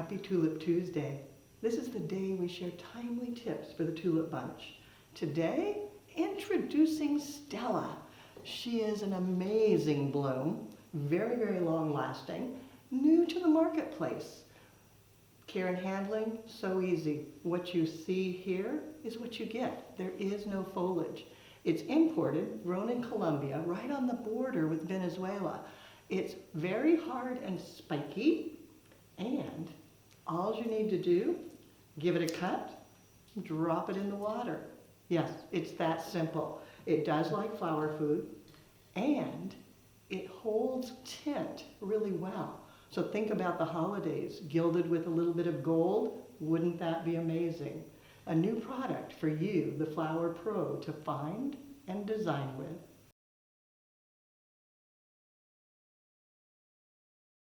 Happy Tulip Tuesday. This is the day we share timely tips for the tulip bunch. Today, introducing Stella. She is an amazing bloom, very, very long lasting, new to the marketplace. Care and handling, so easy. What you see here is what you get. There is no foliage. It's imported, grown in Colombia, right on the border with Venezuela. It's very hard and spiky, and all you need to do, give it a cut, drop it in the water. Yes, it's that simple. It does like flower food, and it holds tint really well. So think about the holidays, gilded with a little bit of gold. Wouldn't that be amazing? A new product for you, the Flower Pro, to find and design with.